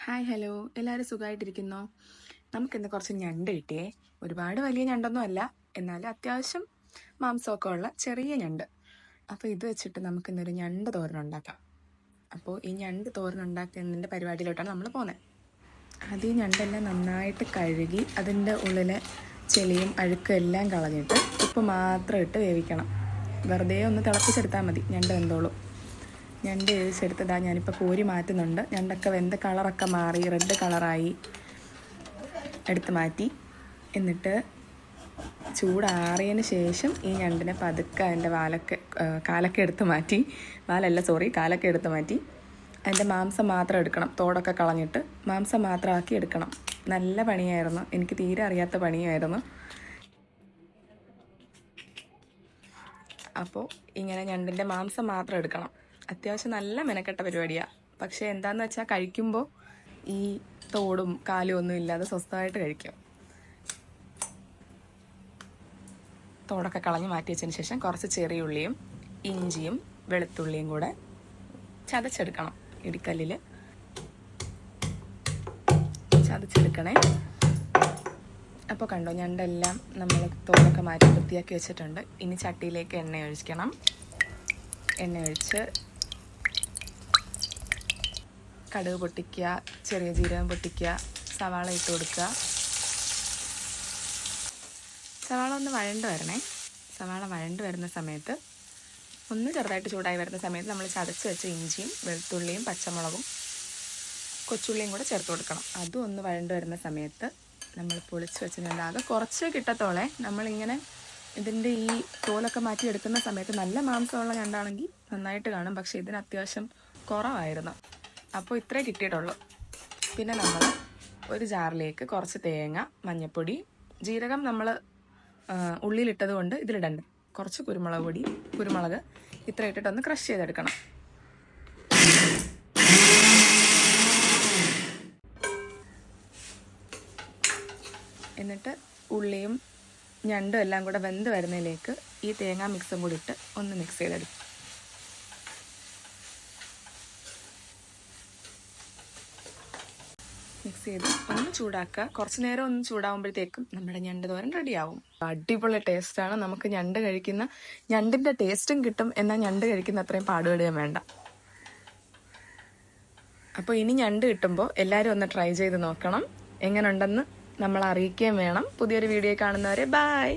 Hi hello, എല്ലാവരും സുഖമായിട്ടിരിക്കുന്നോ? നമുക്കിന്ന് കുറച്ച് ഞണ്ട് കിട്ടിയേ. ഒരുപാട് വലിയ ഞണ്ടൊന്നും അല്ല, എന്നാലും അത്യാവശ്യം മാംസമൊക്കെ ഉള്ള ചെറിയ ഞണ്ട്. അപ്പോൾ ഇത് വെച്ചിട്ട് നമുക്കിന്നൊരു ഞണ്ട് തോരൻ ഉണ്ടാക്കാം. അപ്പോൾ ഈ ഞണ്ട് തോരൻ ഉണ്ടാക്കുന്നതിൻ്റെ പരിപാടിയിലോട്ടാണ് നമ്മൾ പോകുന്നത്. അത് ഈ ഞണ്ടെല്ലാം നന്നായിട്ട് കഴുകി അതിൻ്റെ ഉള്ളിലെ ചെളിയും അഴുക്കും എല്ലാം കളഞ്ഞിട്ട് ഉപ്പ് മാത്രം ഇട്ട് വേവിക്കണം. വെറുതെ ഒന്ന് തിളപ്പിച്ചെടുത്താൽ മതി, ഞണ്ട് വെന്തോളും. ഞണ്ട് വേവിച്ചെടുത്തതാ ഞാനിപ്പോൾ കോരി മാറ്റുന്നുണ്ട്. ഞണ്ടൊക്കെ വെന്ത് കളറൊക്കെ മാറി റെഡ് കളറായി എടുത്ത് മാറ്റി. എന്നിട്ട് ചൂടാറിയതിന് ശേഷം ഈ ഞണ്ടിനെ പതുക്കെ അതിൻ്റെ കാലൊക്കെ എടുത്ത് മാറ്റി, കാലൊക്കെ എടുത്ത് മാറ്റി അതിൻ്റെ മാംസം മാത്രം എടുക്കണം. തോടൊക്കെ കളഞ്ഞിട്ട് മാംസം മാത്രമാക്കി എടുക്കണം. നല്ല പണിയായിരുന്നു, എനിക്ക് തീരെ അറിയാത്ത പണിയായിരുന്നു. അപ്പോൾ ഇങ്ങനെ ഞണ്ടിൻ്റെ മാംസം മാത്രം എടുക്കണം. അത്യാവശ്യം നല്ല മെനക്കെട്ട പരിപാടിയാണ്. പക്ഷേ എന്താണെന്ന് വെച്ചാൽ കഴിക്കുമ്പോൾ ഈ തോടും കാലും ഒന്നും ഇല്ലാതെ സ്വസ്ഥമായിട്ട് കഴിക്കും. തോടൊക്കെ കളഞ്ഞ് മാറ്റി വെച്ചതിന് ശേഷം കുറച്ച് ചെറിയ ഉള്ളിയും ഇഞ്ചിയും വെളുത്തുള്ളിയും കൂടെ ചതച്ചെടുക്കണം. ഇടിക്കല്ലിൽ ചതച്ചെടുക്കണേ. അപ്പോൾ കണ്ടോ, ഞണ്ടെല്ലാം നമ്മൾ തോടൊക്കെ മാറ്റി വൃത്തിയാക്കി വെച്ചിട്ടുണ്ട്. ഇനി ചട്ടിയിലേക്ക് എണ്ണ ഒഴിക്കണം. എണ്ണ ഒഴിച്ച് കടുക് പൊട്ടിക്കുക, ചെറിയ ജീരകം പൊട്ടിക്കുക, സവാള ഇട്ട് കൊടുക്കുക. സവാള ഒന്ന് വഴണ്ട് വരണേ. സവാള വഴണ്ട് വരുന്ന സമയത്ത് ഒന്ന് ചെറുതായിട്ട് ചൂടായി വരുന്ന സമയത്ത് നമ്മൾ ചതച്ച് വെച്ച ഇഞ്ചിയും വെളുത്തുള്ളിയും പച്ചമുളകും കൊച്ചുള്ളിയും കൂടെ ചേർത്ത് കൊടുക്കണം. അതും ഒന്ന് വഴണ്ട് വരുന്ന സമയത്ത് നമ്മൾ പൊളിച്ച് വെച്ചിട്ടുണ്ടാകും. കുറച്ച് കിട്ടത്തോളെ നമ്മളിങ്ങനെ ഇതിൻ്റെ ഈ തോലൊക്കെ മാറ്റി എടുക്കുന്ന സമയത്ത് നല്ല മാംസമുള്ള ഞണ്ടാണെങ്കിൽ നന്നായിട്ട് കാണും. പക്ഷേ ഇതിന് അത്യാവശ്യം കുറവായിരുന്നു. അപ്പോൾ ഇത്രേ കിട്ടിയിട്ടുള്ളൂ. പിന്നെ നമ്മൾ ഒരു ജാറിലേക്ക് കുറച്ച് തേങ്ങ, മഞ്ഞൾപ്പൊടി, ജീരകം നമ്മൾ ഉള്ളിലിട്ടത് കൊണ്ട് ഇതിലിടണ്ട, കുറച്ച് കുരുമുളക് ഇത്ര ഇട്ടിട്ടൊന്ന് ക്രഷ് ചെയ്തെടുക്കണം. എന്നിട്ട് ഉള്ളിയും ഞണ്ടും എല്ലാം കൂടെ വെന്ത് വരുന്നതിലേക്ക് ഈ തേങ്ങാ മിക്സും കൂടി ഇട്ട് ഒന്ന് മിക്സ് ചെയ്തെടുക്കും. മിക്സ് ചെയ്ത് ഒന്ന് ചൂടാക്കുക. കുറച്ച് നേരം ഒന്ന് ചൂടാകുമ്പോഴത്തേക്കും നമ്മുടെ ഞണ്ട് തോരൻ റെഡിയാവും. അടിപൊളി ടേസ്റ്റാണ്. നമുക്ക് ഞണ്ടിൻ്റെ ടേസ്റ്റും കിട്ടും, എന്നാൽ ഞണ്ട് കഴിക്കുന്ന അത്രയും പാടുപെടുകയും വേണ്ട. അപ്പോൾ ഇനി ഞണ്ട് കിട്ടുമ്പോൾ എല്ലാവരും ഒന്ന് ട്രൈ ചെയ്ത് നോക്കണം. എങ്ങനെ ഉണ്ടെന്ന് നമ്മൾ അറിയിക്കുകയും വേണം. പുതിയൊരു വീഡിയോ കാണുന്നവരെ ബൈ.